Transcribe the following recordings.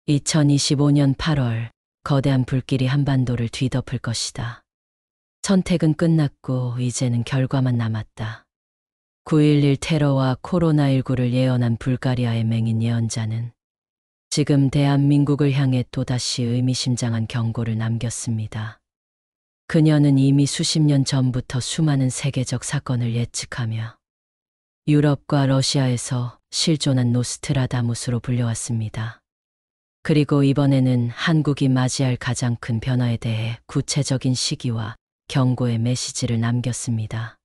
2025년 8월 거대한 불길이 한반도를 뒤덮을 것이다. 선택은 끝났고 이제는 결과만 남았다. 9.11 테러와 코로나19를 예언한 불가리아의 맹인 예언자는 지금 대한민국을 향해 또다시 의미심장한 경고를 남겼습니다. 그녀는 이미 수십 년 전부터 수많은 세계적 사건을 예측하며 유럽과 러시아에서 실존한 노스트라다무스로 불려왔습니다. 그리고 이번에는 한국이 맞이할 가장 큰 변화에 대해 구체적인 시기와 경고의 메시지를 남겼습니다.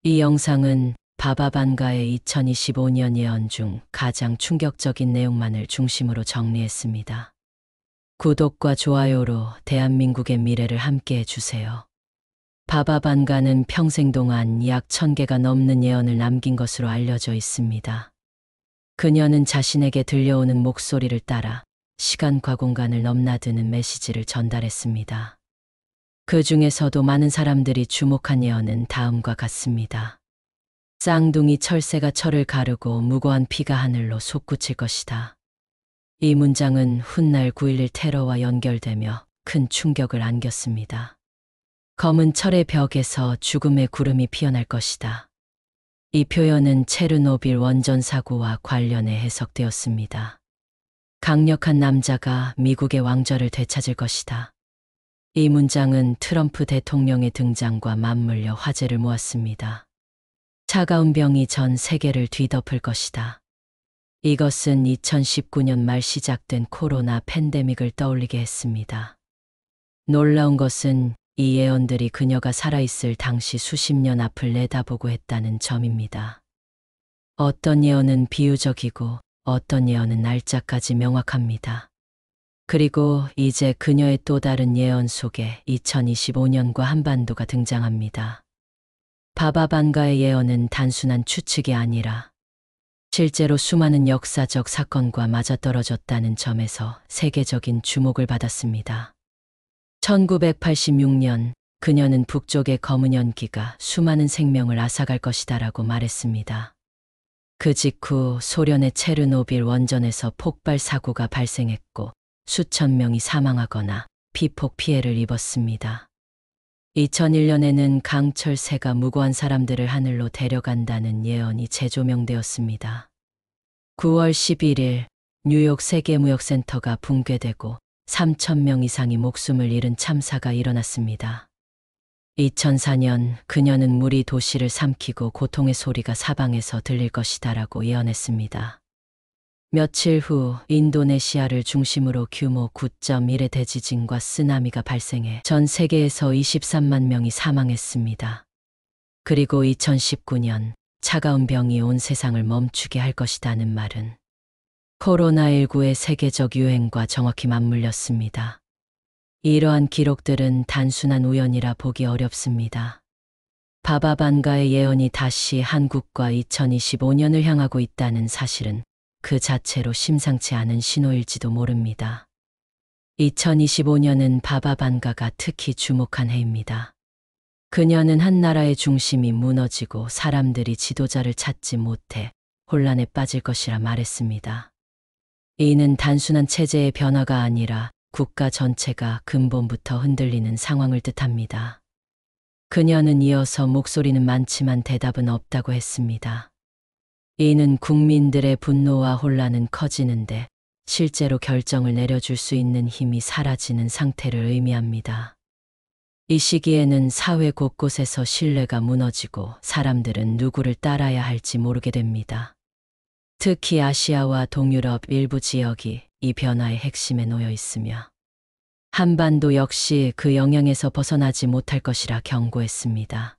이 영상은 바바반가의 2025년 예언 중 가장 충격적인 내용만을 중심으로 정리했습니다. 구독과 좋아요로 대한민국의 미래를 함께 해주세요. 바바반가는 평생 동안 약 1000개가 넘는 예언을 남긴 것으로 알려져 있습니다. 그녀는 자신에게 들려오는 목소리를 따라 시간과 공간을 넘나드는 메시지를 전달했습니다. 그 중에서도 많은 사람들이 주목한 예언은 다음과 같습니다. 쌍둥이 철새가 철을 가르고 무고한 피가 하늘로 솟구칠 것이다. 이 문장은 훗날 9.11 테러와 연결되며 큰 충격을 안겼습니다. 검은 철의 벽에서 죽음의 구름이 피어날 것이다. 이 표현은 체르노빌 원전 사고와 관련해 해석되었습니다. 강력한 남자가 미국의 왕좌를 되찾을 것이다. 이 문장은 트럼프 대통령의 등장과 맞물려 화제를 모았습니다. 차가운 병이 전 세계를 뒤덮을 것이다. 이것은 2019년 말 시작된 코로나 팬데믹을 떠올리게 했습니다. 놀라운 것은 이 예언들이 그녀가 살아있을 당시 수십 년 앞을 내다보고 했다는 점입니다. 어떤 예언은 비유적이고 어떤 예언은 날짜까지 명확합니다. 그리고 이제 그녀의 또 다른 예언 속에 2025년과 한반도가 등장합니다. 바바반가의 예언은 단순한 추측이 아니라 실제로 수많은 역사적 사건과 맞아떨어졌다는 점에서 세계적인 주목을 받았습니다. 1986년 그녀는 북쪽의 검은 연기가 수많은 생명을 앗아갈 것이다라고 말했습니다. 그 직후 소련의 체르노빌 원전에서 폭발 사고가 발생했고 수천 명이 사망하거나 피폭 피해를 입었습니다. 2001년에는 강철새가 무고한 사람들을 하늘로 데려간다는 예언이 재조명되었습니다. 9월 11일 뉴욕 세계무역센터가 붕괴되고 3,000명 이상이 목숨을 잃은 참사가 일어났습니다. 2004년 그녀는 물이 도시를 삼키고 고통의 소리가 사방에서 들릴 것이다라고 예언했습니다. 며칠 후 인도네시아를 중심으로 규모 9.1의 대지진과 쓰나미가 발생해 전 세계에서 23만 명이 사망했습니다. 그리고 2019년 차가운 병이 온 세상을 멈추게 할 것이라는 말은 코로나19의 세계적 유행과 정확히 맞물렸습니다. 이러한 기록들은 단순한 우연이라 보기 어렵습니다. 바바반가의 예언이 다시 한국과 2025년을 향하고 있다는 사실은 그 자체로 심상치 않은 신호일지도 모릅니다. 2025년은 바바반가가 특히 주목한 해입니다. 그녀는 한 나라의 중심이 무너지고 사람들이 지도자를 찾지 못해 혼란에 빠질 것이라 말했습니다. 이는 단순한 체제의 변화가 아니라 국가 전체가 근본부터 흔들리는 상황을 뜻합니다. 그녀는 이어서 목소리는 많지만 대답은 없다고 했습니다. 이는 국민들의 분노와 혼란은 커지는데 실제로 결정을 내려줄 수 있는 힘이 사라지는 상태를 의미합니다. 이 시기에는 사회 곳곳에서 신뢰가 무너지고 사람들은 누구를 따라야 할지 모르게 됩니다. 특히 아시아와 동유럽 일부 지역이 이 변화의 핵심에 놓여 있으며 한반도 역시 그 영향에서 벗어나지 못할 것이라 경고했습니다.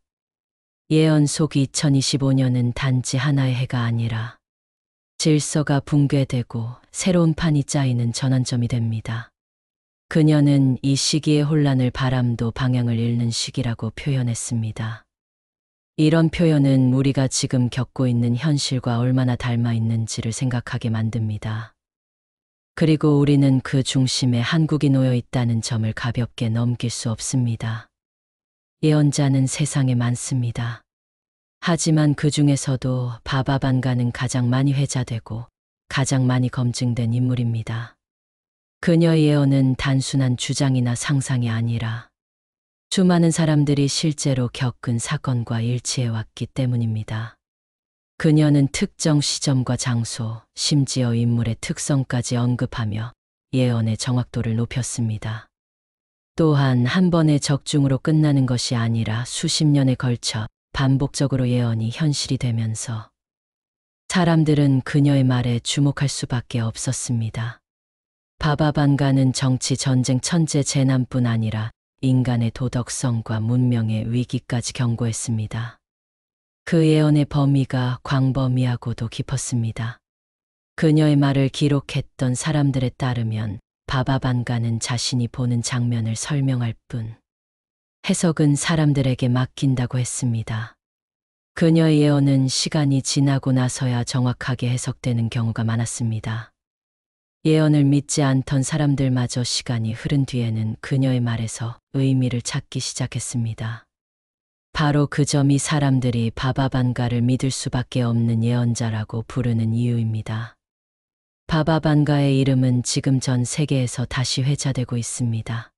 예언 속 2025년은 단지 하나의 해가 아니라 질서가 붕괴되고 새로운 판이 짜이는 전환점이 됩니다. 그녀는 이 시기의 혼란을 바람도 방향을 잃는 시기라고 표현했습니다. 이런 표현은 우리가 지금 겪고 있는 현실과 얼마나 닮아 있는지를 생각하게 만듭니다. 그리고 우리는 그 중심에 한국이 놓여 있다는 점을 가볍게 넘길 수 없습니다. 예언자는 세상에 많습니다. 하지만 그 중에서도 바바반가는 가장 많이 회자되고 가장 많이 검증된 인물입니다. 그녀의 예언은 단순한 주장이나 상상이 아니라 수많은 사람들이 실제로 겪은 사건과 일치해왔기 때문입니다. 그녀는 특정 시점과 장소, 심지어 인물의 특성까지 언급하며 예언의 정확도를 높였습니다. 또한 한 번의 적중으로 끝나는 것이 아니라 수십 년에 걸쳐 반복적으로 예언이 현실이 되면서 사람들은 그녀의 말에 주목할 수밖에 없었습니다. 바바반가는 정치, 전쟁, 천재, 재난뿐 아니라 인간의 도덕성과 문명의 위기까지 경고했습니다. 그 예언의 범위가 광범위하고도 깊었습니다. 그녀의 말을 기록했던 사람들에 따르면 바바반가는 자신이 보는 장면을 설명할 뿐 해석은 사람들에게 맡긴다고 했습니다. 그녀의 예언은 시간이 지나고 나서야 정확하게 해석되는 경우가 많았습니다. 예언을 믿지 않던 사람들마저 시간이 흐른 뒤에는 그녀의 말에서 의미를 찾기 시작했습니다. 바로 그 점이 사람들이 바바반가를 믿을 수밖에 없는 예언자라고 부르는 이유입니다. 바바반가의 이름은 지금 전 세계에서 다시 회자되고 있습니다.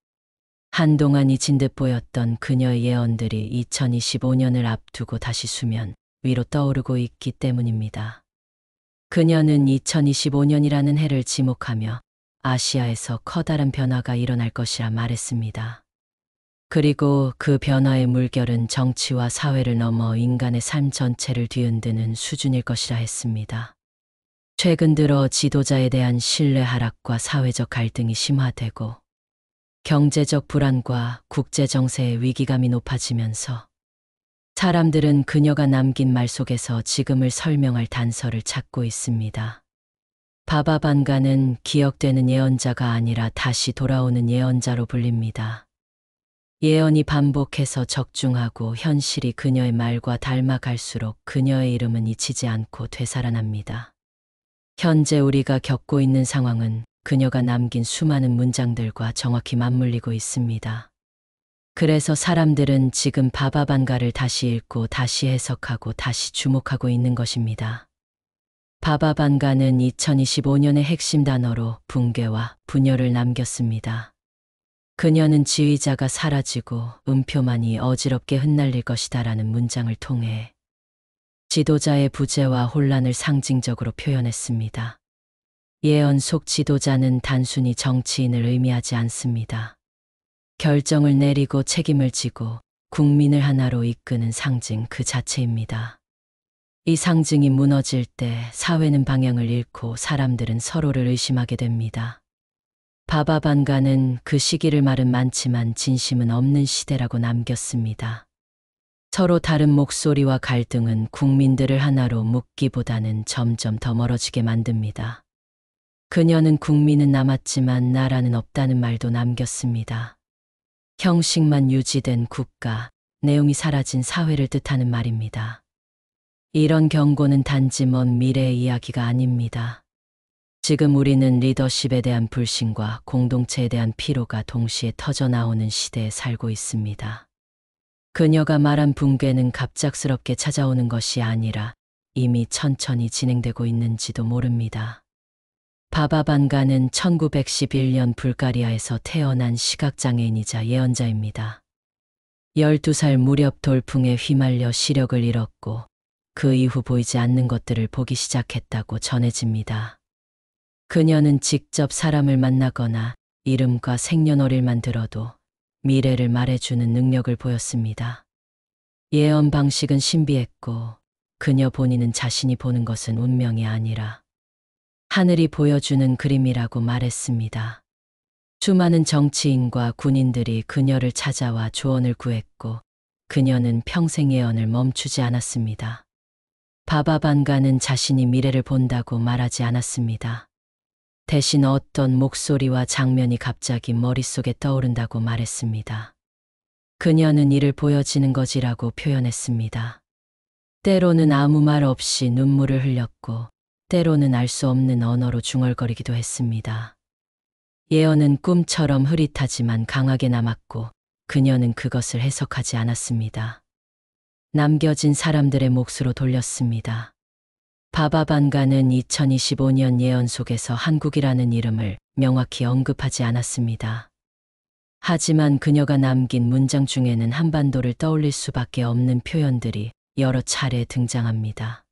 한동안 잊힌 듯 보였던 그녀의 예언들이 2025년을 앞두고 다시 수면 위로 떠오르고 있기 때문입니다. 그녀는 2025년이라는 해를 지목하며 아시아에서 커다란 변화가 일어날 것이라 말했습니다. 그리고 그 변화의 물결은 정치와 사회를 넘어 인간의 삶 전체를 뒤흔드는 수준일 것이라 했습니다. 최근 들어 지도자에 대한 신뢰 하락과 사회적 갈등이 심화되고 경제적 불안과 국제정세의 위기감이 높아지면서 사람들은 그녀가 남긴 말 속에서 지금을 설명할 단서를 찾고 있습니다. 바바반가는 기억되는 예언자가 아니라 다시 돌아오는 예언자로 불립니다. 예언이 반복해서 적중하고 현실이 그녀의 말과 닮아갈수록 그녀의 이름은 잊히지 않고 되살아납니다. 현재 우리가 겪고 있는 상황은 그녀가 남긴 수많은 문장들과 정확히 맞물리고 있습니다. 그래서 사람들은 지금 바바반가를 다시 읽고 다시 해석하고 다시 주목하고 있는 것입니다. 바바반가는 2025년의 핵심 단어로 붕괴와 분열을 남겼습니다. 그녀는 지휘자가 사라지고 음표만이 어지럽게 흩날릴 것이다라는 문장을 통해 지도자의 부재와 혼란을 상징적으로 표현했습니다. 예언 속 지도자는 단순히 정치인을 의미하지 않습니다. 결정을 내리고 책임을 지고 국민을 하나로 이끄는 상징 그 자체입니다. 이 상징이 무너질 때 사회는 방향을 잃고 사람들은 서로를 의심하게 됩니다. 바바반가는 그 시기를 말은 많지만 진심은 없는 시대라고 남겼습니다. 서로 다른 목소리와 갈등은 국민들을 하나로 묶기보다는 점점 더 멀어지게 만듭니다. 그녀는 국민은 남았지만 나라는 없다는 말도 남겼습니다. 형식만 유지된 국가, 내용이 사라진 사회를 뜻하는 말입니다. 이런 경고는 단지 먼 미래의 이야기가 아닙니다. 지금 우리는 리더십에 대한 불신과 공동체에 대한 피로가 동시에 터져나오는 시대에 살고 있습니다. 그녀가 말한 붕괴는 갑작스럽게 찾아오는 것이 아니라 이미 천천히 진행되고 있는지도 모릅니다. 바바반가는 1911년 불가리아에서 태어난 시각장애인이자 예언자입니다. 12살 무렵 돌풍에 휘말려 시력을 잃었고 그 이후 보이지 않는 것들을 보기 시작했다고 전해집니다. 그녀는 직접 사람을 만나거나 이름과 생년월일만 들어도 미래를 말해주는 능력을 보였습니다. 예언 방식은 신비했고 그녀 본인은 자신이 보는 것은 운명이 아니라 하늘이 보여주는 그림이라고 말했습니다. 수많은 정치인과 군인들이 그녀를 찾아와 조언을 구했고 그녀는 평생 예언을 멈추지 않았습니다. 바바반가는 자신이 미래를 본다고 말하지 않았습니다. 대신 어떤 목소리와 장면이 갑자기 머릿속에 떠오른다고 말했습니다. 그녀는 이를 보여지는 거지라고 표현했습니다. 때로는 아무 말 없이 눈물을 흘렸고 때로는 알 수 없는 언어로 중얼거리기도 했습니다. 예언은 꿈처럼 흐릿하지만 강하게 남았고 그녀는 그것을 해석하지 않았습니다. 남겨진 사람들의 몫으로 돌렸습니다. 바바반가는 2025년 예언 속에서 한국이라는 이름을 명확히 언급하지 않았습니다. 하지만 그녀가 남긴 문장 중에는 한반도를 떠올릴 수밖에 없는 표현들이 여러 차례 등장합니다.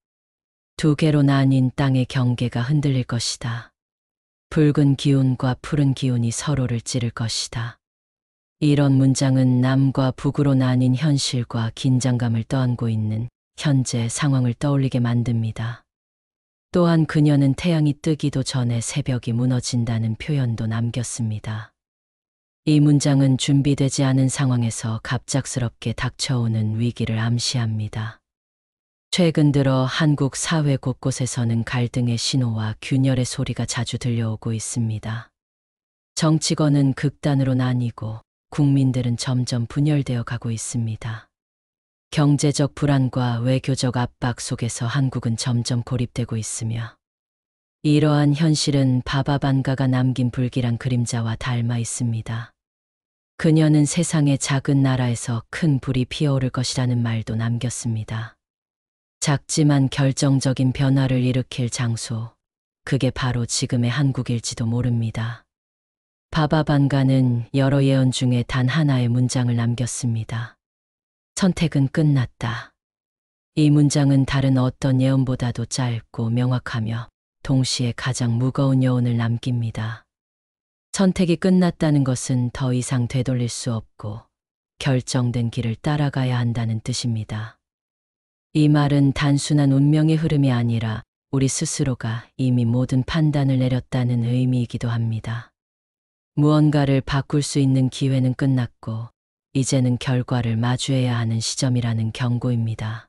두 개로 나뉜 땅의 경계가 흔들릴 것이다. 붉은 기운과 푸른 기운이 서로를 찌를 것이다. 이런 문장은 남과 북으로 나뉜 현실과 긴장감을 떠안고 있는 현재 상황을 떠올리게 만듭니다. 또한 그녀는 태양이 뜨기도 전에 새벽이 무너진다는 표현도 남겼습니다. 이 문장은 준비되지 않은 상황에서 갑작스럽게 닥쳐오는 위기를 암시합니다. 최근 들어 한국 사회 곳곳에서는 갈등의 신호와 균열의 소리가 자주 들려오고 있습니다. 정치권은 극단으로 나뉘고 국민들은 점점 분열되어 가고 있습니다. 경제적 불안과 외교적 압박 속에서 한국은 점점 고립되고 있으며 이러한 현실은 바바반가가 남긴 불길한 그림자와 닮아 있습니다. 그녀는 세상의 작은 나라에서 큰 불이 피어오를 것이라는 말도 남겼습니다. 작지만 결정적인 변화를 일으킬 장소, 그게 바로 지금의 한국일지도 모릅니다. 바바반가는 여러 예언 중에 단 하나의 문장을 남겼습니다. 선택은 끝났다. 이 문장은 다른 어떤 예언보다도 짧고 명확하며 동시에 가장 무거운 여운을 남깁니다. 선택이 끝났다는 것은 더 이상 되돌릴 수 없고 결정된 길을 따라가야 한다는 뜻입니다. 이 말은 단순한 운명의 흐름이 아니라 우리 스스로가 이미 모든 판단을 내렸다는 의미이기도 합니다. 무언가를 바꿀 수 있는 기회는 끝났고 이제는 결과를 마주해야 하는 시점이라는 경고입니다.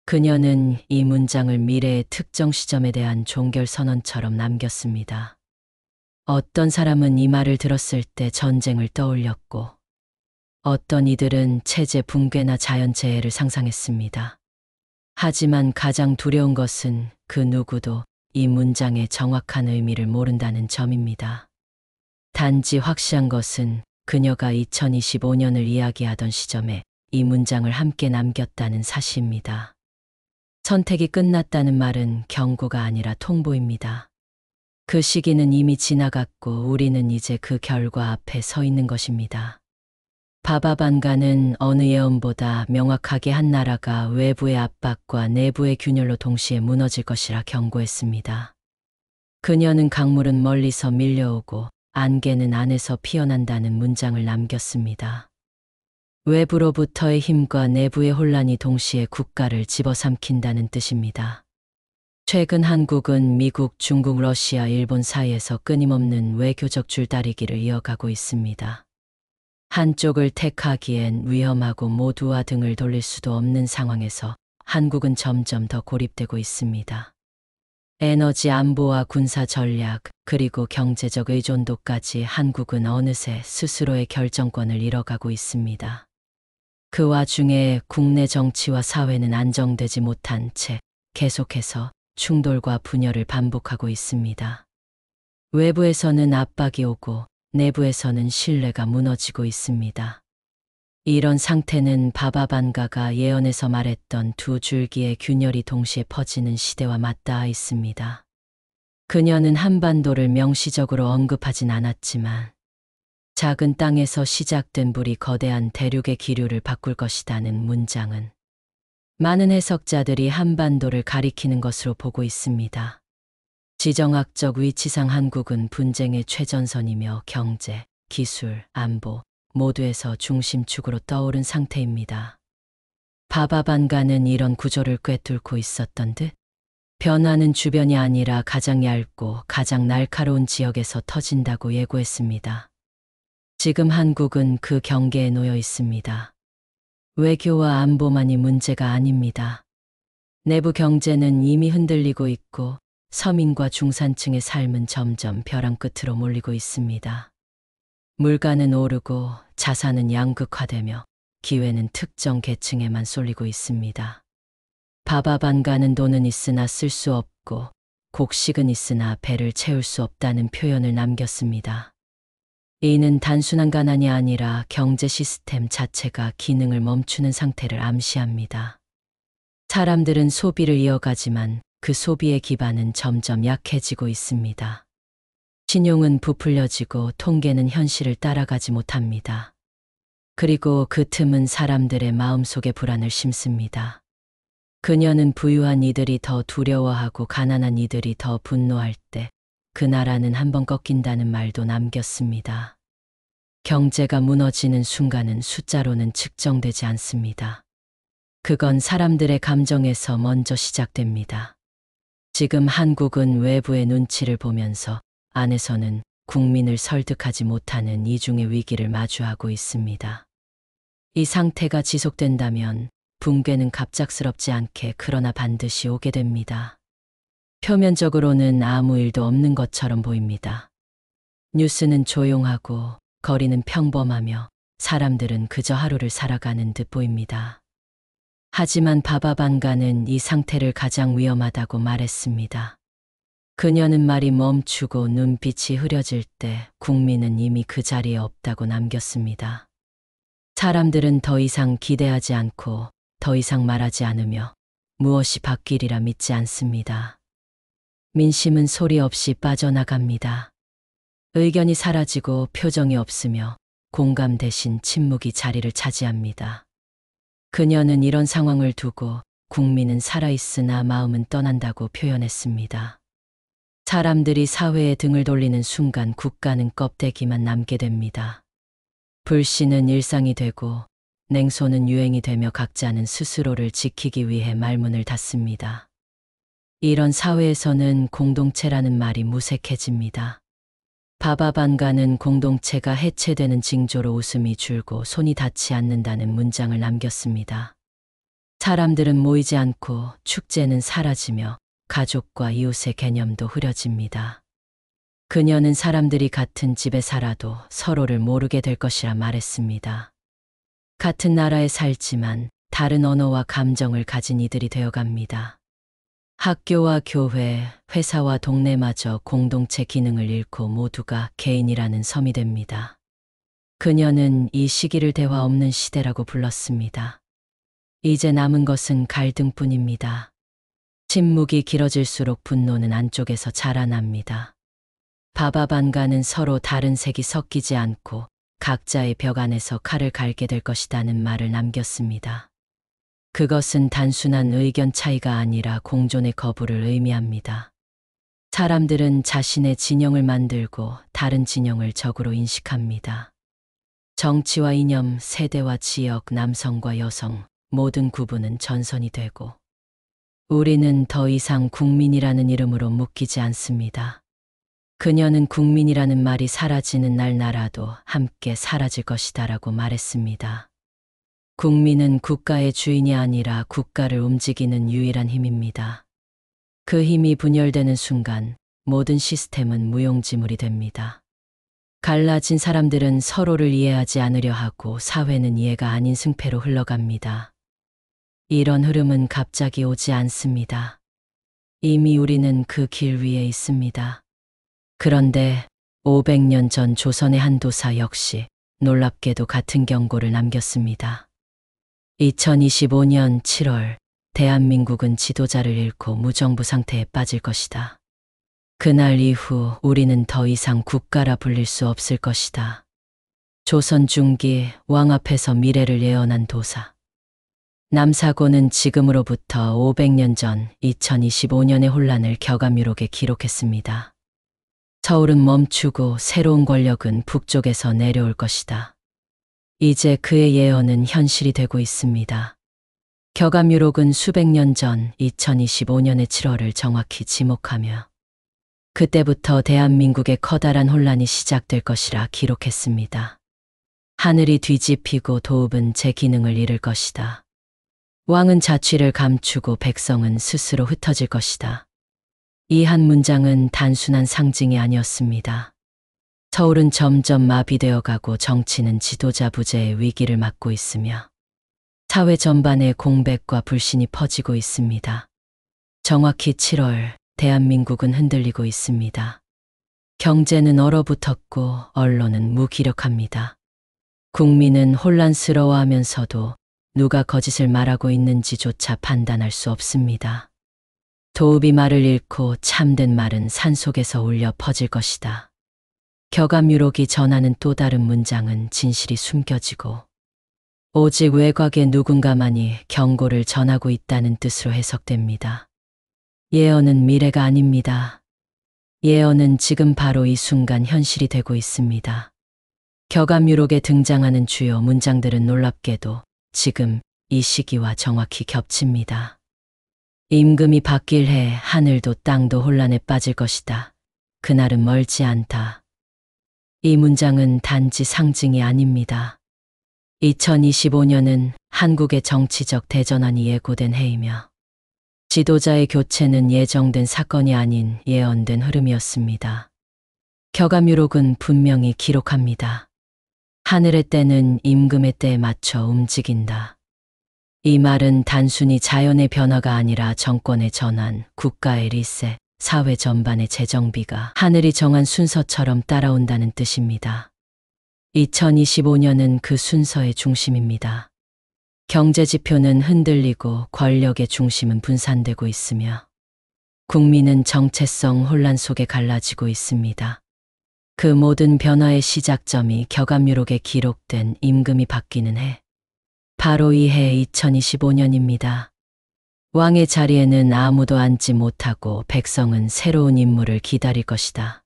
그녀는 이 문장을 미래의 특정 시점에 대한 종결선언처럼 남겼습니다. 어떤 사람은 이 말을 들었을 때 전쟁을 떠올렸고 어떤 이들은 체제 붕괴나 자연재해를 상상했습니다. 하지만 가장 두려운 것은 그 누구도 이 문장의 정확한 의미를 모른다는 점입니다. 단지 확실한 것은 그녀가 2025년을 이야기하던 시점에 이 문장을 함께 남겼다는 사실입니다. 선택이 끝났다는 말은 경고가 아니라 통보입니다. 그 시기는 이미 지나갔고 우리는 이제 그 결과 앞에 서 있는 것입니다. 바바반가는 어느 예언보다 명확하게 한 나라가 외부의 압박과 내부의 균열로 동시에 무너질 것이라 경고했습니다. 그녀는 강물은 멀리서 밀려오고 안개는 안에서 피어난다는 문장을 남겼습니다. 외부로부터의 힘과 내부의 혼란이 동시에 국가를 집어삼킨다는 뜻입니다. 최근 한국은 미국, 중국, 러시아, 일본 사이에서 끊임없는 외교적 줄다리기를 이어가고 있습니다. 한쪽을 택하기엔 위험하고 모두와 등을 돌릴 수도 없는 상황에서 한국은 점점 더 고립되고 있습니다. 에너지 안보와 군사 전략, 그리고 경제적 의존도까지 한국은 어느새 스스로의 결정권을 잃어가고 있습니다. 그 와중에 국내 정치와 사회는 안정되지 못한 채 계속해서 충돌과 분열을 반복하고 있습니다. 외부에서는 압박이 오고 내부에서는 신뢰가 무너지고 있습니다. 이런 상태는 바바반가가 예언에서 말했던 두 줄기의 균열이 동시에 퍼지는 시대와 맞닿아 있습니다. 그녀는 한반도를 명시적으로 언급하진 않았지만 작은 땅에서 시작된 불이 거대한 대륙의 기류를 바꿀 것이라는 문장은 많은 해석자들이 한반도를 가리키는 것으로 보고 있습니다. 지정학적 위치상 한국은 분쟁의 최전선이며 경제, 기술, 안보 모두에서 중심축으로 떠오른 상태입니다. 바바반가는 이런 구조를 꿰뚫고 있었던 듯 변화는 주변이 아니라 가장 얇고 가장 날카로운 지역에서 터진다고 예고했습니다. 지금 한국은 그 경계에 놓여 있습니다. 외교와 안보만이 문제가 아닙니다. 내부 경제는 이미 흔들리고 있고 서민과 중산층의 삶은 점점 벼랑 끝으로 몰리고 있습니다. 물가는 오르고 자산은 양극화되며 기회는 특정 계층에만 쏠리고 있습니다. 바바반가는 돈은 있으나 쓸 수 없고 곡식은 있으나 배를 채울 수 없다는 표현을 남겼습니다. 이는 단순한 가난이 아니라 경제 시스템 자체가 기능을 멈추는 상태를 암시합니다. 사람들은 소비를 이어가지만 그 소비의 기반은 점점 약해지고 있습니다. 신용은 부풀려지고 통계는 현실을 따라가지 못합니다. 그리고 그 틈은 사람들의 마음속에 불안을 심습니다. 그녀는 부유한 이들이 더 두려워하고 가난한 이들이 더 분노할 때 그 나라는 한번 꺾인다는 말도 남겼습니다. 경제가 무너지는 순간은 숫자로는 측정되지 않습니다. 그건 사람들의 감정에서 먼저 시작됩니다. 지금 한국은 외부의 눈치를 보면서 안에서는 국민을 설득하지 못하는 이중의 위기를 마주하고 있습니다. 이 상태가 지속된다면 붕괴는 갑작스럽지 않게 그러나 반드시 오게 됩니다. 표면적으로는 아무 일도 없는 것처럼 보입니다. 뉴스는 조용하고 거리는 평범하며 사람들은 그저 하루를 살아가는 듯 보입니다. 하지만 바바반가는 이 상태를 가장 위험하다고 말했습니다. 그녀는 말이 멈추고 눈빛이 흐려질 때 국민은 이미 그 자리에 없다고 남겼습니다. 사람들은 더 이상 기대하지 않고 더 이상 말하지 않으며 무엇이 바뀌리라 믿지 않습니다. 민심은 소리 없이 빠져나갑니다. 의견이 사라지고 표정이 없으며 공감 대신 침묵이 자리를 차지합니다. 그녀는 이런 상황을 두고 국민은 살아있으나 마음은 떠난다고 표현했습니다. 사람들이 사회에 등을 돌리는 순간 국가는 껍데기만 남게 됩니다. 불신은 일상이 되고 냉소는 유행이 되며 각자는 스스로를 지키기 위해 말문을 닫습니다. 이런 사회에서는 공동체라는 말이 무색해집니다. 바바반가는 공동체가 해체되는 징조로 웃음이 줄고 손이 닿지 않는다는 문장을 남겼습니다. 사람들은 모이지 않고 축제는 사라지며 가족과 이웃의 개념도 흐려집니다. 그녀는 사람들이 같은 집에 살아도 서로를 모르게 될 것이라 말했습니다. 같은 나라에 살지만 다른 언어와 감정을 가진 이들이 되어갑니다. 학교와 교회, 회사와 동네마저 공동체 기능을 잃고 모두가 개인이라는 섬이 됩니다. 그녀는 이 시기를 대화 없는 시대라고 불렀습니다. 이제 남은 것은 갈등뿐입니다. 침묵이 길어질수록 분노는 안쪽에서 자라납니다. 바바반가는 서로 다른 색이 섞이지 않고 각자의 벽 안에서 칼을 갈게 될 것이라는 말을 남겼습니다. 그것은 단순한 의견 차이가 아니라 공존의 거부를 의미합니다. 사람들은 자신의 진영을 만들고 다른 진영을 적으로 인식합니다. 정치와 이념, 세대와 지역, 남성과 여성, 모든 구분은 전선이 되고 우리는 더 이상 국민이라는 이름으로 묶이지 않습니다. 그녀는 국민이라는 말이 사라지는 날 나라도 함께 사라질 것이다라고 말했습니다. 국민은 국가의 주인이 아니라 국가를 움직이는 유일한 힘입니다. 그 힘이 분열되는 순간 모든 시스템은 무용지물이 됩니다. 갈라진 사람들은 서로를 이해하지 않으려 하고 사회는 이해가 아닌 승패로 흘러갑니다. 이런 흐름은 갑자기 오지 않습니다. 이미 우리는 그 길 위에 있습니다. 그런데 500년 전 조선의 한 도사 역시 놀랍게도 같은 경고를 남겼습니다. 2025년 7월 대한민국은 지도자를 잃고 무정부 상태에 빠질 것이다. 그날 이후 우리는 더 이상 국가라 불릴 수 없을 것이다. 조선 중기 왕 앞에서 미래를 예언한 도사. 남사고는 지금으로부터 500년 전 2025년의 혼란을 격암유록에 기록했습니다. 서울은 멈추고 새로운 권력은 북쪽에서 내려올 것이다. 이제 그의 예언은 현실이 되고 있습니다. 격암유록은 수백 년 전 2025년의 7월을 정확히 지목하며 그때부터 대한민국의 커다란 혼란이 시작될 것이라 기록했습니다. 하늘이 뒤집히고 도읍은 제 기능을 잃을 것이다. 왕은 자취를 감추고 백성은 스스로 흩어질 것이다. 이 한 문장은 단순한 상징이 아니었습니다. 서울은 점점 마비되어 가고 정치는 지도자 부재의 위기를 맞고 있으며 사회 전반에 공백과 불신이 퍼지고 있습니다. 정확히 7월, 대한민국은 흔들리고 있습니다. 경제는 얼어붙었고 언론은 무기력합니다. 국민은 혼란스러워하면서도 누가 거짓을 말하고 있는지조차 판단할 수 없습니다. 도읍이 말을 잃고 참된 말은 산속에서 울려 퍼질 것이다. 격암유록이 전하는 또 다른 문장은 진실이 숨겨지고 오직 외곽에 누군가만이 경고를 전하고 있다는 뜻으로 해석됩니다. 예언은 미래가 아닙니다. 예언은 지금 바로 이 순간 현실이 되고 있습니다. 격암유록에 등장하는 주요 문장들은 놀랍게도 지금 이 시기와 정확히 겹칩니다. 임금이 바뀔 해 하늘도 땅도 혼란에 빠질 것이다. 그날은 멀지 않다. 이 문장은 단지 상징이 아닙니다. 2025년은 한국의 정치적 대전환이 예고된 해이며 지도자의 교체는 예정된 사건이 아닌 예언된 흐름이었습니다. 격암유록은 분명히 기록합니다. 하늘의 때는 임금의 때에 맞춰 움직인다. 이 말은 단순히 자연의 변화가 아니라 정권의 전환, 국가의 리셋, 사회 전반의 재정비가 하늘이 정한 순서처럼 따라온다는 뜻입니다. 2025년은 그 순서의 중심입니다. 경제 지표는 흔들리고 권력의 중심은 분산되고 있으며 국민은 정체성 혼란 속에 갈라지고 있습니다. 그 모든 변화의 시작점이 격암유록에 기록된 임금이 바뀌는 해, 바로 이 해 2025년입니다. 왕의 자리에는 아무도 앉지 못하고 백성은 새로운 인물을 기다릴 것이다.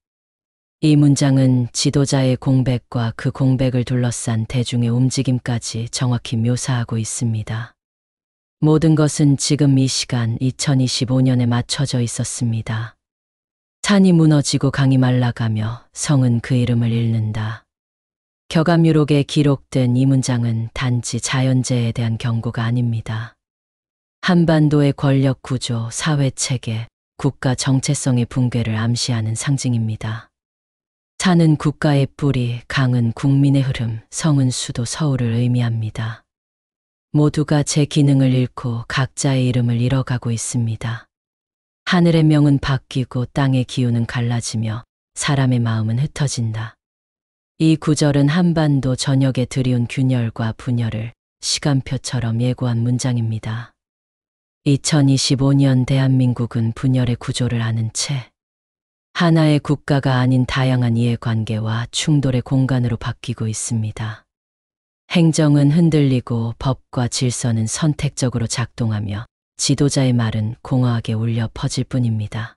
이 문장은 지도자의 공백과 그 공백을 둘러싼 대중의 움직임까지 정확히 묘사하고 있습니다. 모든 것은 지금 이 시간 2025년에 맞춰져 있었습니다. 산이 무너지고 강이 말라가며 성은 그 이름을 잃는다. 격암유록에 기록된 이 문장은 단지 자연재해에 대한 경고가 아닙니다. 한반도의 권력 구조, 사회 체계, 국가 정체성의 붕괴를 암시하는 상징입니다. 산은 국가의 뿌리, 강은 국민의 흐름, 성은 수도 서울을 의미합니다. 모두가 제 기능을 잃고 각자의 이름을 잃어가고 있습니다. 하늘의 명은 바뀌고 땅의 기운은 갈라지며 사람의 마음은 흩어진다. 이 구절은 한반도 전역에 들이온 균열과 분열을 시간표처럼 예고한 문장입니다. 2025년 대한민국은 분열의 구조를 아는 채 하나의 국가가 아닌 다양한 이해관계와 충돌의 공간으로 바뀌고 있습니다. 행정은 흔들리고 법과 질서는 선택적으로 작동하며 지도자의 말은 공허하게 울려 퍼질 뿐입니다.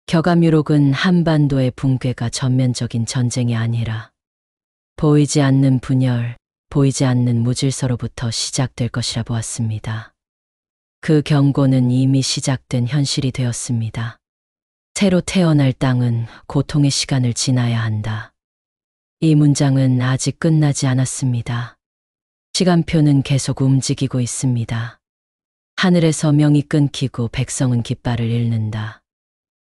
격암유록은 한반도의 붕괴가 전면적인 전쟁이 아니라 보이지 않는 분열, 보이지 않는 무질서로부터 시작될 것이라 보았습니다. 그 경고는 이미 시작된 현실이 되었습니다. 새로 태어날 땅은 고통의 시간을 지나야 한다. 이 문장은 아직 끝나지 않았습니다. 시간표는 계속 움직이고 있습니다. 하늘에서 명이 끊기고 백성은 깃발을 잃는다.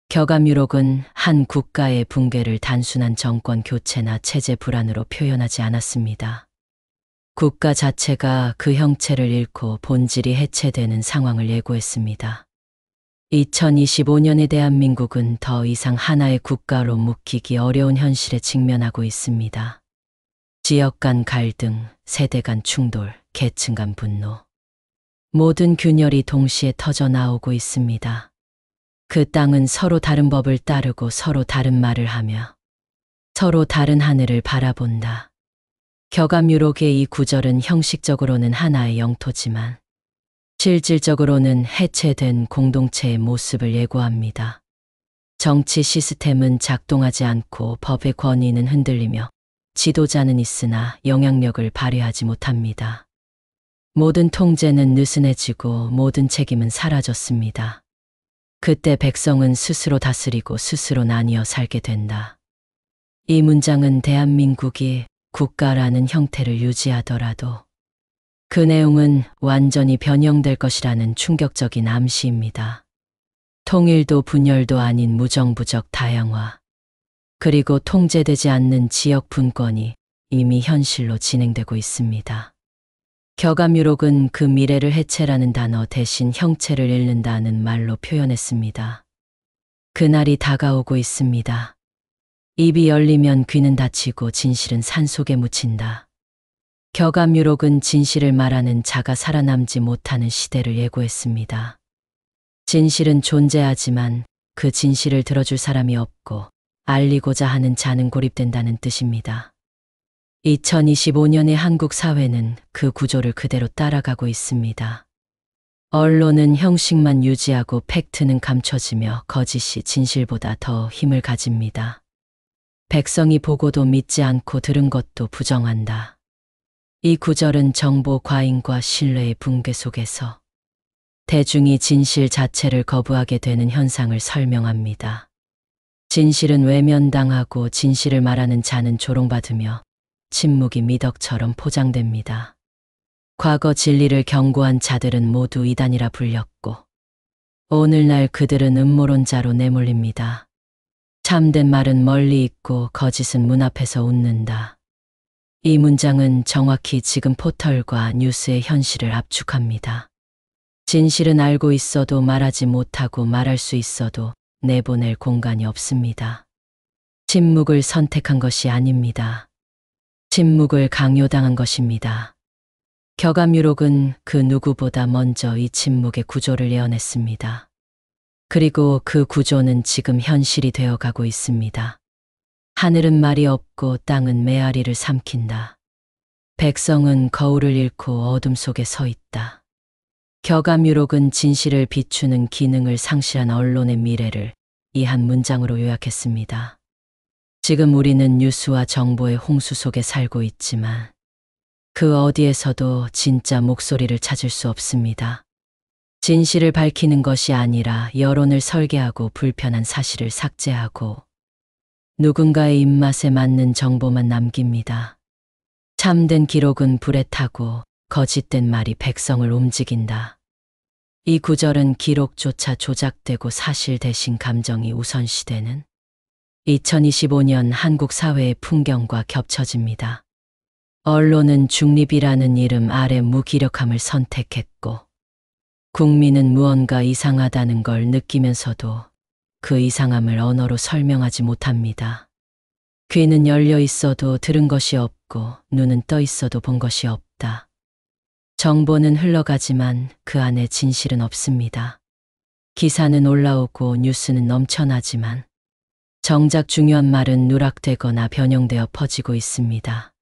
격암유록은 한 국가의 붕괴를 단순한 정권 교체나 체제 불안으로 표현하지 않았습니다. 국가 자체가 그 형체를 잃고 본질이 해체되는 상황을 예고했습니다. 2025년의 대한민국은 더 이상 하나의 국가로 묶이기 어려운 현실에 직면하고 있습니다. 지역 간 갈등, 세대 간 충돌, 계층 간 분노. 모든 균열이 동시에 터져 나오고 있습니다. 그 땅은 서로 다른 법을 따르고 서로 다른 말을 하며 서로 다른 하늘을 바라본다. 격암유록의 이 구절은 형식적으로는 하나의 영토지만 실질적으로는 해체된 공동체의 모습을 예고합니다. 정치 시스템은 작동하지 않고 법의 권위는 흔들리며 지도자는 있으나 영향력을 발휘하지 못합니다. 모든 통제는 느슨해지고 모든 책임은 사라졌습니다. 그때 백성은 스스로 다스리고 스스로 나뉘어 살게 된다. 이 문장은 대한민국이 국가라는 형태를 유지하더라도 그 내용은 완전히 변형될 것이라는 충격적인 암시입니다. 통일도 분열도 아닌 무정부적 다양화, 그리고 통제되지 않는 지역 분권이 이미 현실로 진행되고 있습니다. 격암유록은 그 미래를 해체라는 단어 대신 형체를 잃는다는 말로 표현했습니다. 그날이 다가오고 있습니다. 입이 열리면 귀는 닫히고 진실은 산속에 묻힌다. 격암유록은 진실을 말하는 자가 살아남지 못하는 시대를 예고했습니다. 진실은 존재하지만 그 진실을 들어줄 사람이 없고 알리고자 하는 자는 고립된다는 뜻입니다. 2025년의 한국 사회는 그 구조를 그대로 따라가고 있습니다. 언론은 형식만 유지하고 팩트는 감춰지며 거짓이 진실보다 더 힘을 가집니다. 백성이 보고도 믿지 않고 들은 것도 부정한다. 이 구절은 정보 과잉과 신뢰의 붕괴 속에서 대중이 진실 자체를 거부하게 되는 현상을 설명합니다. 진실은 외면당하고 진실을 말하는 자는 조롱받으며 침묵이 미덕처럼 포장됩니다. 과거 진리를 경고한 자들은 모두 이단이라 불렸고 오늘날 그들은 음모론자로 내몰립니다. 참된 말은 멀리 있고 거짓은 문 앞에서 웃는다. 이 문장은 정확히 지금 포털과 뉴스의 현실을 압축합니다. 진실은 알고 있어도 말하지 못하고 말할 수 있어도 내보낼 공간이 없습니다. 침묵을 선택한 것이 아닙니다. 침묵을 강요당한 것입니다. 격암유록은 그 누구보다 먼저 이 침묵의 구조를 예언했습니다. 그리고 그 구조는 지금 현실이 되어가고 있습니다. 하늘은 말이 없고 땅은 메아리를 삼킨다. 백성은 거울을 잃고 어둠 속에 서 있다. 격암유록은 진실을 비추는 기능을 상실한 언론의 미래를 이 한 문장으로 요약했습니다. 지금 우리는 뉴스와 정보의 홍수 속에 살고 있지만 그 어디에서도 진짜 목소리를 찾을 수 없습니다. 진실을 밝히는 것이 아니라 여론을 설계하고 불편한 사실을 삭제하고 누군가의 입맛에 맞는 정보만 남깁니다. 참된 기록은 불에 타고 거짓된 말이 백성을 움직인다. 이 구절은 기록조차 조작되고 사실 대신 감정이 우선시되는 2025년 한국 사회의 풍경과 겹쳐집니다. 언론은 중립이라는 이름 아래 무기력함을 선택했고 국민은 무언가 이상하다는 걸 느끼면서도 그 이상함을 언어로 설명하지 못합니다. 귀는 열려 있어도 들은 것이 없고 눈은 떠 있어도 본 것이 없다. 정보는 흘러가지만 그 안에 진실은 없습니다. 기사는 올라오고 뉴스는 넘쳐나지만 정작 중요한 말은 누락되거나 변형되어 퍼지고 있습니다.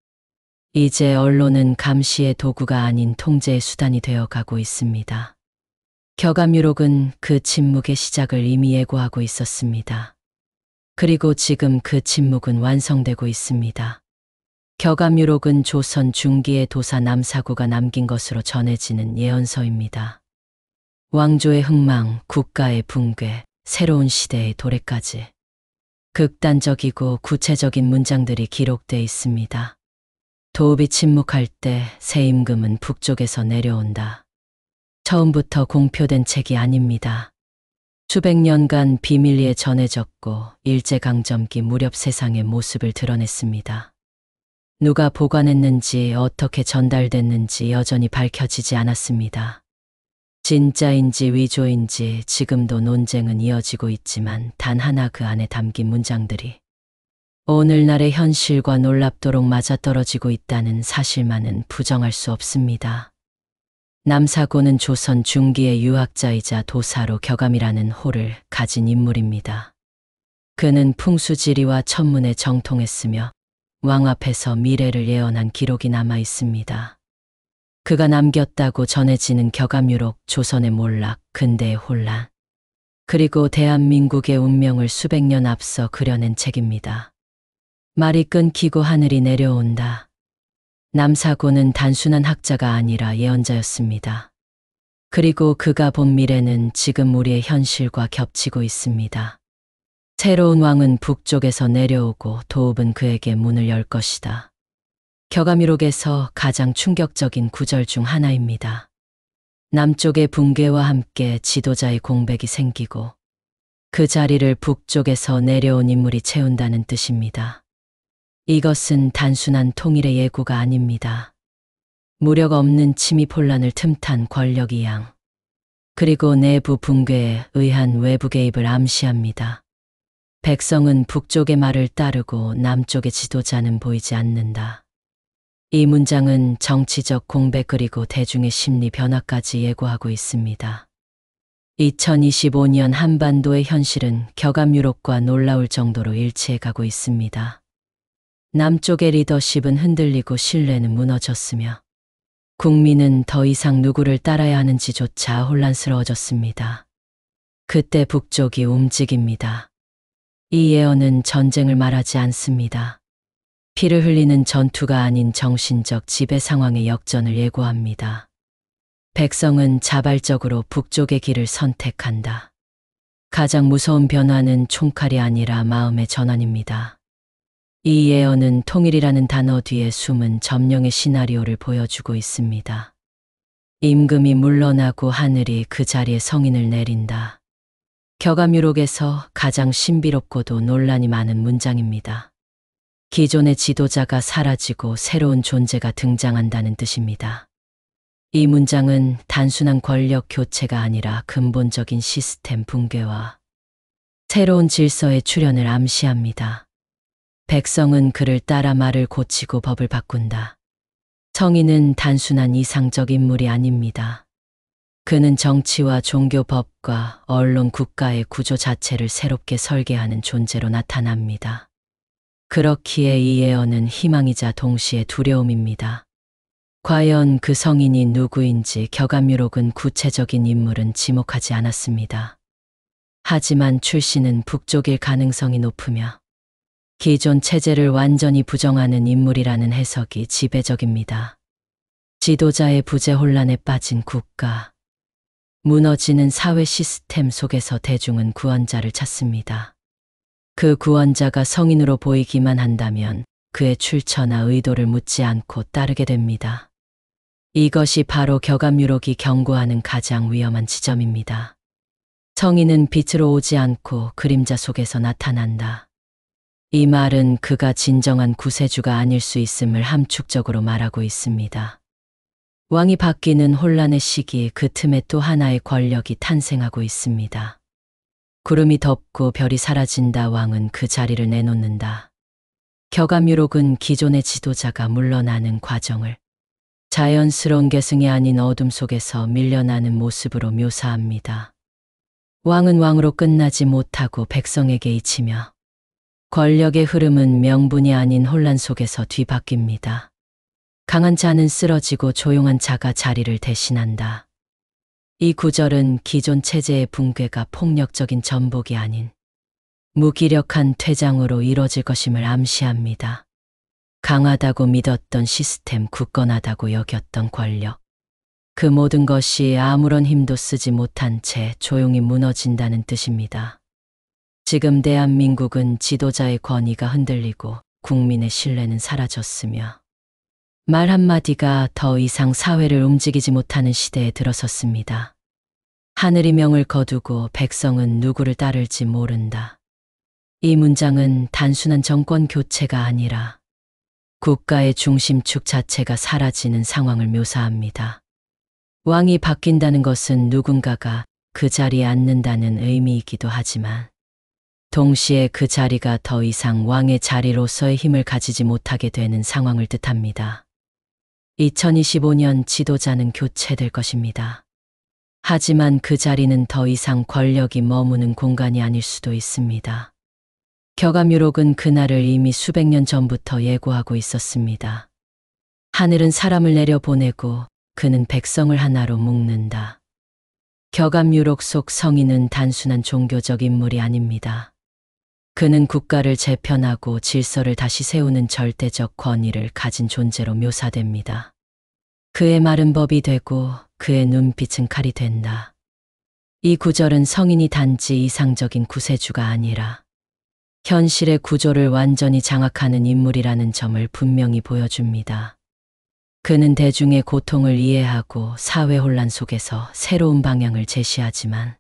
이제 언론은 감시의 도구가 아닌 통제의 수단이 되어가고 있습니다. 격암유록은 그 침묵의 시작을 이미 예고하고 있었습니다. 그리고 지금 그 침묵은 완성되고 있습니다. 격암유록은 조선 중기의 도사 남사구가 남긴 것으로 전해지는 예언서입니다. 왕조의 흥망, 국가의 붕괴, 새로운 시대의 도래까지 극단적이고 구체적인 문장들이 기록돼 있습니다. 도읍이 침묵할 때 새 임금은 북쪽에서 내려온다. 처음부터 공표된 책이 아닙니다. 수백 년간 비밀리에 전해졌고 일제강점기 무렵 세상의 모습을 드러냈습니다. 누가 보관했는지 어떻게 전달됐는지 여전히 밝혀지지 않았습니다. 진짜인지 위조인지 지금도 논쟁은 이어지고 있지만 단 하나 그 안에 담긴 문장들이 오늘날의 현실과 놀랍도록 맞아떨어지고 있다는 사실만은 부정할 수 없습니다. 남사고는 조선 중기의 유학자이자 도사로 격암이라는 호를 가진 인물입니다. 그는 풍수지리와 천문에 정통했으며 왕 앞에서 미래를 예언한 기록이 남아 있습니다. 그가 남겼다고 전해지는 격암유록, 조선의 몰락, 근대의 혼란, 그리고 대한민국의 운명을 수백 년 앞서 그려낸 책입니다. 말이 끊기고 하늘이 내려온다. 남사고는 단순한 학자가 아니라 예언자였습니다. 그리고 그가 본 미래는 지금 우리의 현실과 겹치고 있습니다. 새로운 왕은 북쪽에서 내려오고 도읍은 그에게 문을 열 것이다. 격암유록에서 가장 충격적인 구절 중 하나입니다. 남쪽의 붕괴와 함께 지도자의 공백이 생기고 그 자리를 북쪽에서 내려온 인물이 채운다는 뜻입니다. 이것은 단순한 통일의 예고가 아닙니다. 무력 없는 침입 혼란을 틈탄 권력 이양, 그리고 내부 붕괴에 의한 외부 개입을 암시합니다. 백성은 북쪽의 말을 따르고 남쪽의 지도자는 보이지 않는다. 이 문장은 정치적 공백 그리고 대중의 심리 변화까지 예고하고 있습니다. 2025년 한반도의 현실은 격압 유럽과 놀라울 정도로 일치해 가고 있습니다. 남쪽의 리더십은 흔들리고 신뢰는 무너졌으며 국민은 더 이상 누구를 따라야 하는지조차 혼란스러워졌습니다. 그때 북쪽이 움직입니다. 이 예언은 전쟁을 말하지 않습니다. 피를 흘리는 전투가 아닌 정신적 지배 상황의 역전을 예고합니다. 백성은 자발적으로 북쪽의 길을 선택한다. 가장 무서운 변화는 총칼이 아니라 마음의 전환입니다. 이 예언은 통일이라는 단어 뒤에 숨은 점령의 시나리오를 보여주고 있습니다. 임금이 물러나고 하늘이 그 자리에 성인을 내린다. 격압유록에서 가장 신비롭고도 논란이 많은 문장입니다. 기존의 지도자가 사라지고 새로운 존재가 등장한다는 뜻입니다. 이 문장은 단순한 권력 교체가 아니라 근본적인 시스템 붕괴와 새로운 질서의 출현을 암시합니다. 백성은 그를 따라 말을 고치고 법을 바꾼다. 성인은 단순한 이상적 인물이 아닙니다. 그는 정치와 종교 법과 언론 국가의 구조 자체를 새롭게 설계하는 존재로 나타납니다. 그렇기에 이 예언은 희망이자 동시에 두려움입니다. 과연 그 성인이 누구인지 격압유록은 구체적인 인물은 지목하지 않았습니다. 하지만 출신은 북쪽일 가능성이 높으며 기존 체제를 완전히 부정하는 인물이라는 해석이 지배적입니다. 지도자의 부재 혼란에 빠진 국가, 무너지는 사회 시스템 속에서 대중은 구원자를 찾습니다. 그 구원자가 성인으로 보이기만 한다면 그의 출처나 의도를 묻지 않고 따르게 됩니다. 이것이 바로 격압유록이 경고하는 가장 위험한 지점입니다. 성인은 빛으로 오지 않고 그림자 속에서 나타난다. 이 말은 그가 진정한 구세주가 아닐 수 있음을 함축적으로 말하고 있습니다. 왕이 바뀌는 혼란의 시기, 그 틈에 또 하나의 권력이 탄생하고 있습니다. 구름이 덮고 별이 사라진다. 왕은 그 자리를 내놓는다. 격압유록은 기존의 지도자가 물러나는 과정을 자연스러운 계승이 아닌 어둠 속에서 밀려나는 모습으로 묘사합니다. 왕은 왕으로 끝나지 못하고 백성에게 잊히며 권력의 흐름은 명분이 아닌 혼란 속에서 뒤바뀝니다. 강한 자는 쓰러지고 조용한 자가 자리를 대신한다. 이 구절은 기존 체제의 붕괴가 폭력적인 전복이 아닌 무기력한 퇴장으로 이뤄질 것임을 암시합니다. 강하다고 믿었던 시스템, 굳건하다고 여겼던 권력, 그 모든 것이 아무런 힘도 쓰지 못한 채 조용히 무너진다는 뜻입니다. 지금 대한민국은 지도자의 권위가 흔들리고 국민의 신뢰는 사라졌으며 말 한마디가 더 이상 사회를 움직이지 못하는 시대에 들어섰습니다. 하늘이 명을 거두고 백성은 누구를 따를지 모른다. 이 문장은 단순한 정권 교체가 아니라 국가의 중심축 자체가 사라지는 상황을 묘사합니다. 왕이 바뀐다는 것은 누군가가 그 자리에 앉는다는 의미이기도 하지만 동시에 그 자리가 더 이상 왕의 자리로서의 힘을 가지지 못하게 되는 상황을 뜻합니다. 2025년 지도자는 교체될 것입니다. 하지만 그 자리는 더 이상 권력이 머무는 공간이 아닐 수도 있습니다. 격압유록은 그날을 이미 수백 년 전부터 예고하고 있었습니다. 하늘은 사람을 내려보내고 그는 백성을 하나로 묶는다. 격압유록 속 성인은 단순한 종교적 인물이 아닙니다. 그는 국가를 재편하고 질서를 다시 세우는 절대적 권위를 가진 존재로 묘사됩니다. 그의 말은 법이 되고 그의 눈빛은 칼이 된다. 이 구절은 성인이 단지 이상적인 구세주가 아니라 현실의 구조를 완전히 장악하는 인물이라는 점을 분명히 보여줍니다. 그는 대중의 고통을 이해하고 사회 혼란 속에서 새로운 방향을 제시하지만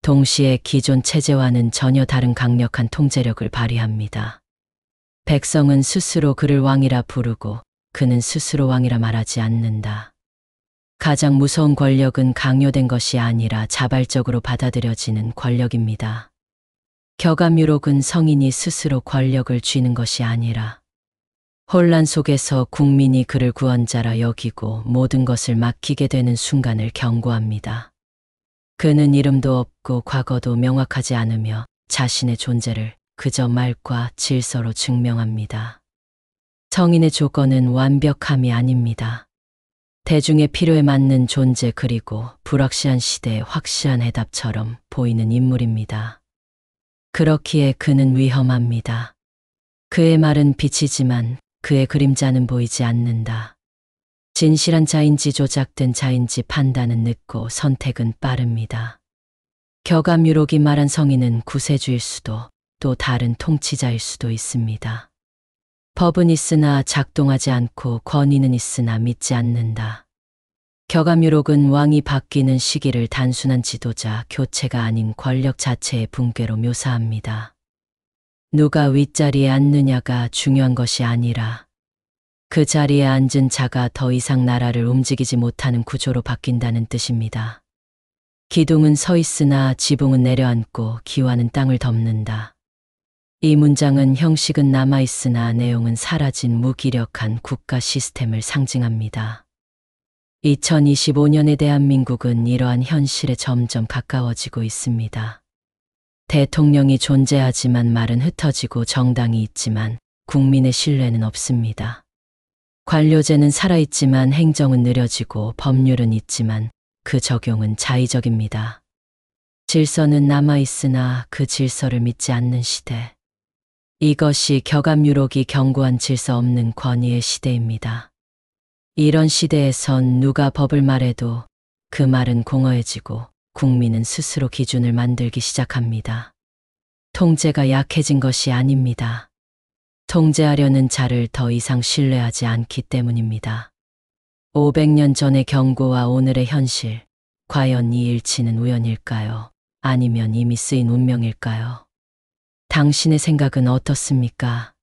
동시에 기존 체제와는 전혀 다른 강력한 통제력을 발휘합니다. 백성은 스스로 그를 왕이라 부르고 그는 스스로 왕이라 말하지 않는다. 가장 무서운 권력은 강요된 것이 아니라 자발적으로 받아들여지는 권력입니다. 격압유록은 성인이 스스로 권력을 쥐는 것이 아니라 혼란 속에서 국민이 그를 구원자라 여기고 모든 것을 맡기게 되는 순간을 경고합니다. 그는 이름도 없고 과거도 명확하지 않으며 자신의 존재를 그저 말과 질서로 증명합니다. 성인의 조건은 완벽함이 아닙니다. 대중의 필요에 맞는 존재 그리고 불확실한 시대에 확실한 해답처럼 보이는 인물입니다. 그렇기에 그는 위험합니다. 그의 말은 비치지만 그의 그림자는 보이지 않는다. 진실한 자인지 조작된 자인지 판단은 늦고 선택은 빠릅니다. 격암유록이 말한 성인은 구세주일 수도 또 다른 통치자일 수도 있습니다. 법은 있으나 작동하지 않고 권위는 있으나 믿지 않는다. 격암유록은 왕이 바뀌는 시기를 단순한 지도자 교체가 아닌 권력 자체의 붕괴로 묘사합니다. 누가 윗자리에 앉느냐가 중요한 것이 아니라 그 자리에 앉은 자가 더 이상 나라를 움직이지 못하는 구조로 바뀐다는 뜻입니다. 기둥은 서 있으나 지붕은 내려앉고 기와는 땅을 덮는다. 이 문장은 형식은 남아있으나 내용은 사라진 무기력한 국가 시스템을 상징합니다. 2025년의 대한민국은 이러한 현실에 점점 가까워지고 있습니다. 대통령이 존재하지만 말은 흩어지고 정당이 있지만 국민의 신뢰는 없습니다. 관료제는 살아있지만 행정은 느려지고 법률은 있지만 그 적용은 자의적입니다. 질서는 남아있으나 그 질서를 믿지 않는 시대. 이것이 격암유록이 경고한 질서 없는 권위의 시대입니다. 이런 시대에선 누가 법을 말해도 그 말은 공허해지고 국민은 스스로 기준을 만들기 시작합니다. 통제가 약해진 것이 아닙니다. 통제하려는 자를 더 이상 신뢰하지 않기 때문입니다. 500년 전의 경고와 오늘의 현실, 과연 이 일치는 우연일까요? 아니면 이미 쓰인 운명일까요? 당신의 생각은 어떻습니까?